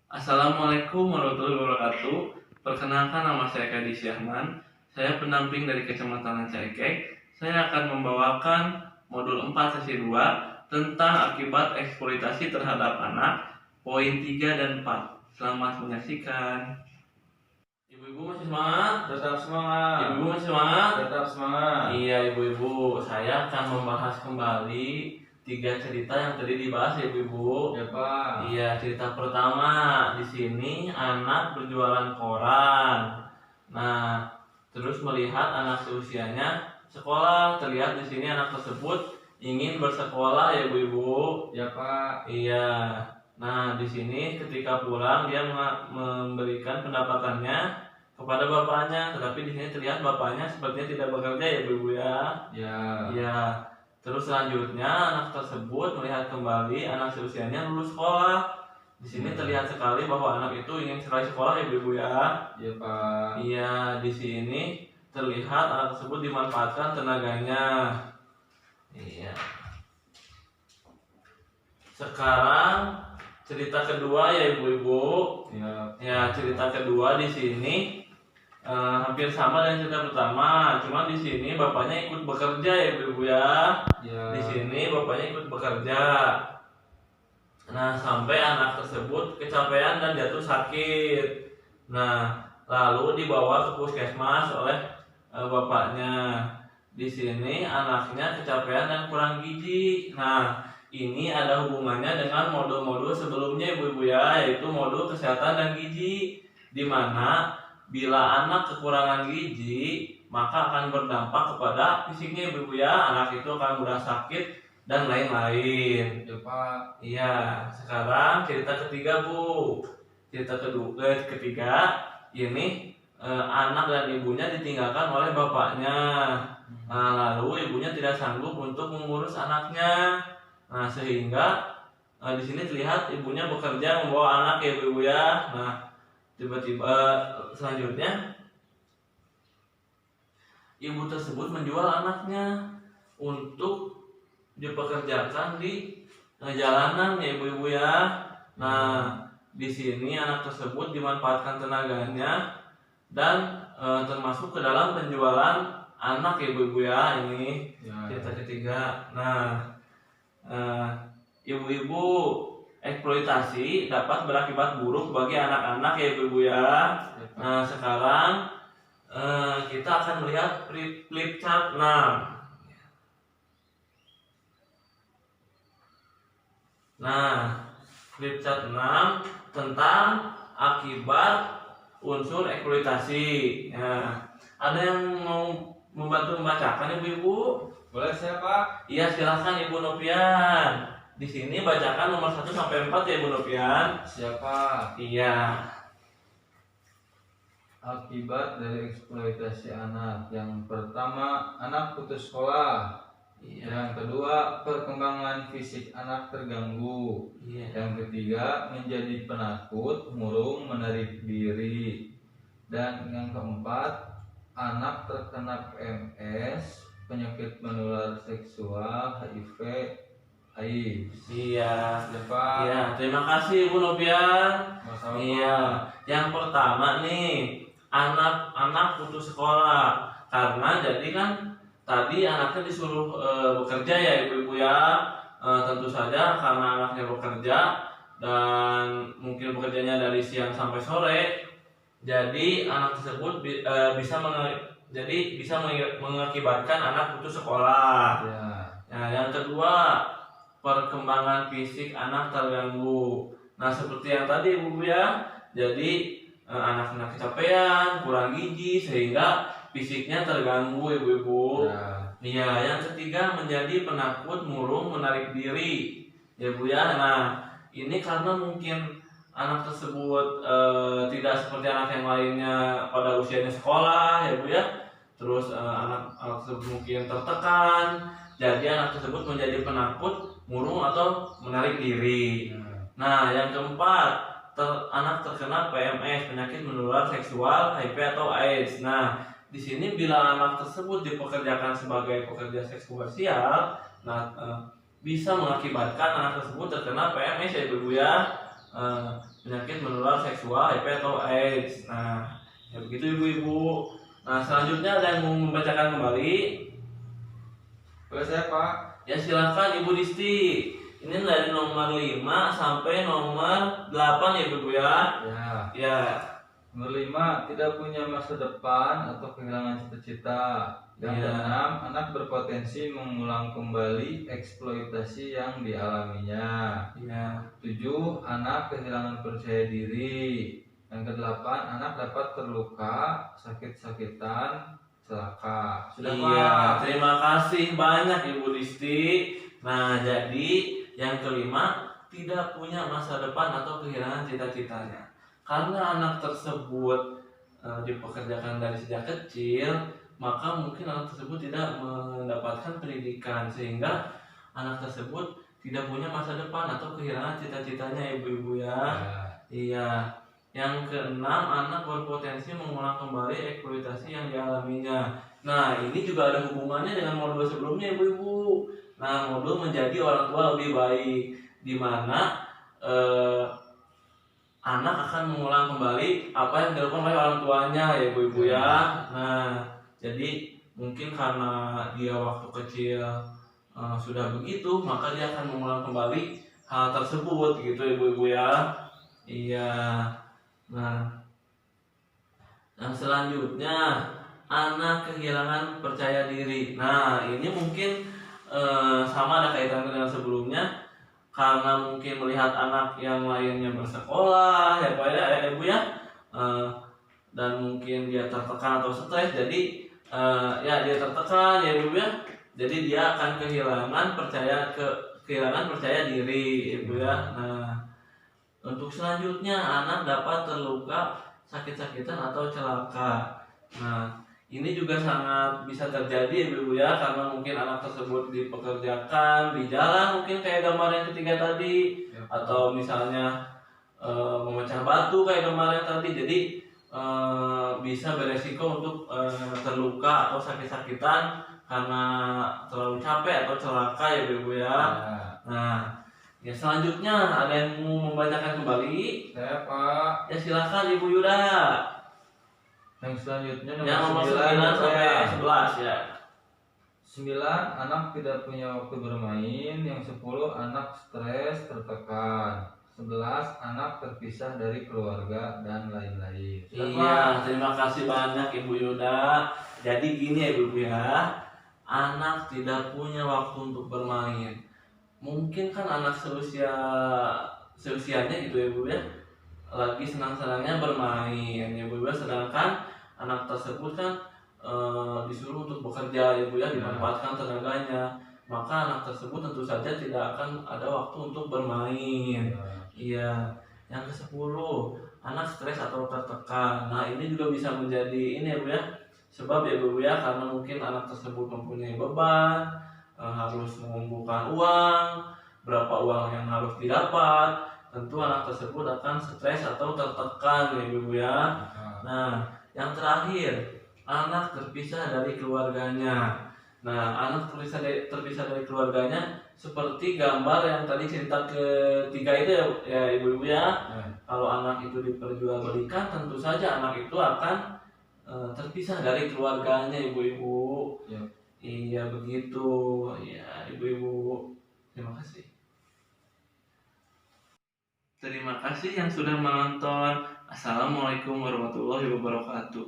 Assalamualaikum warahmatullahi wabarakatuh. Perkenalkan, nama saya Kadi Syahman. Saya pendamping dari Kecamatan Caikek. Saya akan membawakan modul 4 sesi 2 tentang akibat eksploitasi terhadap anak, poin 3 dan 4. Selamat menyaksikan. Ibu-ibu masih semangat? Tetap semangat. Ibu-ibu masih semangat? Tetap semangat. Iya, ibu-ibu, saya akan membahas kembali 3 cerita yang tadi dibahas ya, ibu-ibu. Ya, Pak. Iya, cerita pertama di sini anak berjualan koran. Nah, terus melihat anak seusianya sekolah. Terlihat di sini anak tersebut ingin bersekolah ya, ibu-ibu. Ya, Pak. Iya. Nah, di sini ketika pulang dia memberikan pendapatannya kepada bapaknya, tetapi di sini terlihat bapaknya sepertinya tidak bekerja ya, ibu ya. Ya. Iya. Terus selanjutnya anak tersebut melihat kembali anak seusianya lulus sekolah. Di sini terlihat sekali bahwa anak itu ingin sekali sekolah ya, ibu ya. Ya, Pak. Iya, di sini terlihat anak tersebut dimanfaatkan tenaganya. Iya. Sekarang cerita kedua ya, ibu-ibu. Ya, cerita kedua di sini hampir sama dengan cerita pertama, cuma di sini bapaknya ikut bekerja ya, ibu ya. Ya. Di sini bapaknya ikut bekerja. Nah, sampai anak tersebut kecapean dan jatuh sakit. Nah, lalu dibawa ke puskesmas oleh bapaknya. Di sini anaknya kecapean dan kurang gizi. Nah, ini ada hubungannya dengan modul-modul sebelumnya, ibu-ibu ya, yaitu modul kesehatan dan gizi, di mana bila anak kekurangan gizi maka akan berdampak kepada fisiknya, ibu ya. Anak itu akan mudah sakit dan lain-lain. Ya, Pak. Iya. Sekarang cerita ketiga, Bu. Cerita ketiga ini anak dan ibunya ditinggalkan oleh bapaknya. Nah, lalu ibunya tidak sanggup untuk mengurus anaknya. Nah, sehingga di sini terlihat ibunya bekerja membawa anak ya, ibu ya. Nah, tiba-tiba selanjutnya ibu tersebut menjual anaknya untuk dipekerjakan di jalanan ya, ibu-ibu ya. Nah, di sini anak tersebut dimanfaatkan tenaganya dan termasuk ke dalam penjualan anak ya, ibu-ibu ya. Ini cerita ketiga. Nah, ibu-ibu, eksploitasi dapat berakibat buruk bagi anak-anak ya, ibu ya. Nah, sekarang kita akan melihat flip chart 6. Nah, flip chart 6 tentang akibat unsur eksploitasi. Nah, ada yang mau membantu membacakan, ibu-ibu? Boleh saya, Pak? Iya, silakan Ibu Nopian. Di sini bacakan nomor 1 sampai 4 ya, Ibu Nopian. Siapa? Iya. Akibat dari eksploitasi anak. Yang pertama, anak putus sekolah. Iya. Yang kedua, perkembangan fisik anak terganggu. Iya. Yang ketiga, menjadi penakut, murung, menarik diri. Dan yang keempat, anak terkena PMS, penyakit menular seksual, HIV, AIDS. Iya. Pak. Iya, terima kasih Ibu Nopian. Masalah. Iya. Yang pertama nih, anak putus sekolah karena jadi kan tadi anaknya disuruh bekerja ya, ibu-ibu ya. Tentu saja karena anaknya bekerja dan mungkin bekerjanya dari siang sampai sore, jadi anak tersebut bisa mengakibatkan anak putus sekolah. Ya. Nah, yang kedua, perkembangan fisik anak terganggu. Nah, seperti yang tadi ibu ya, jadi anak-anak kecapean, kurang gizi sehingga fisiknya terganggu, ibu-ibu. Iya. Yang ketiga, menjadi penakut, murung, menarik diri ya, Bu ya. Nah, ini karena mungkin anak tersebut tidak seperti anak yang lainnya pada usianya sekolah ya, Bu ya. Terus anak tersebut mungkin tertekan, jadi anak tersebut menjadi penakut, murung atau menarik diri. Nah, yang keempat, anak terkena PMS, penyakit menular seksual, HIV atau AIDS. Nah, di sini bila anak tersebut dipekerjakan sebagai pekerja seksual, bisa mengakibatkan anak tersebut terkena PMS ya, ibu ya. penyakit menular seksual, HIV atau AIDS. Nah, ya begitu ibu-ibu. Nah, selanjutnya ada yang mau membacakan kembali? Boleh saya, Pak? Ya silakan Ibu Disti. Ini dari nomor 5 sampai nomor 8 ya ibu ya. Ya. Ya. Nomor 5, tidak punya masa depan atau kehilangan cita-cita. Yang Ya. keenam, anak berpotensi mengulang kembali eksploitasi yang dialaminya. Ya. 7, anak kehilangan percaya diri. Yang kedelapan, anak dapat terluka, sakit-sakitan, celaka. Sudah, Iya, Pak? terima kasih banyak Ibu Disti. Nah, jadi yang kelima, tidak punya masa depan atau kehilangan cita-citanya. Karena anak tersebut dipekerjakan dari sejak kecil, maka mungkin anak tersebut tidak mendapatkan pendidikan sehingga anak tersebut tidak punya masa depan atau kehilangan cita-citanya ibu-ibu ya. Iya. Yang keenam, anak berpotensi mengulang kembali eksploitasi yang dialaminya. Nah, ini juga ada hubungannya dengan modul sebelumnya ibu-ibu. Nah, modul menjadi orang tua lebih baik, di mana anak akan mengulang kembali apa yang dilakukan oleh orang tuanya ya ibu-ibu ya. Nah, jadi mungkin karena dia waktu kecil sudah begitu, maka dia akan mengulang kembali hal tersebut gitu ibu-ibu ya. Iya. Nah, yang selanjutnya anak kehilangan percaya diri. Nah, ini mungkin sama ada kaitannya dengan sebelumnya, karena mungkin melihat anak yang lainnya bersekolah ya Pak ya Ibu ya, dan mungkin dia tertekan atau stres, jadi ya dia tertekan ya Ibu ya, jadi dia akan kehilangan percaya diri Ibu ya. Nah, untuk selanjutnya anak dapat terluka, sakit-sakitan atau celaka. Nah, ini juga sangat bisa terjadi ibu ya, karena mungkin anak tersebut dipekerjakan di jalan, mungkin kayak gambar yang ketiga tadi, atau misalnya memecah batu kayak gambar yang tadi. Jadi bisa beresiko untuk terluka atau sakit-sakitan karena terlalu capek atau celaka ya ibu ya. Nah, ya selanjutnya ada yang mau membacakan kembali? Saya, Pak. Ya silakan Ibu Yuda. Yang selanjutnya Nomor 9 sampai 11 ya. 9, anak tidak punya waktu bermain. Yang 10, anak stres, tertekan. 11, anak terpisah dari keluarga dan lain-lain. Iya, terima kasih banyak Ibu Yuda. Jadi gini ya Ibu ya, anak tidak punya waktu untuk bermain. Mungkin kan anak seusianya gitu ya Bu ya, lagi senang-senangnya bermain ya Bu ya, sedangkan anak tersebut kan disuruh untuk bekerja ya Bu ya, dimanfaatkan tenaganya, maka anak tersebut tentu saja tidak akan ada waktu untuk bermain. Iya. Yang ke-10, anak stres atau tertekan. Nah, ini juga bisa menjadi ini ya Bu ya, sebab ya Bu ya, karena mungkin anak tersebut mempunyai beban, harus mengumpulkan uang, berapa uang yang harus didapat, tentu anak tersebut akan stres atau tertekan ya ibu ya. Nah, yang terakhir, anak terpisah dari keluarganya. Nah, anak terpisah dari keluarganya seperti gambar yang tadi cerita ketiga itu ya ibu-ibu ya. Kalau anak itu diperjualbelikan, tentu saja anak itu akan terpisah dari keluarganya ibu-ibu. Iya begitu ya ibu-ibu. Terima kasih. Terima kasih yang sudah menonton. Assalamualaikum warahmatullahi wabarakatuh.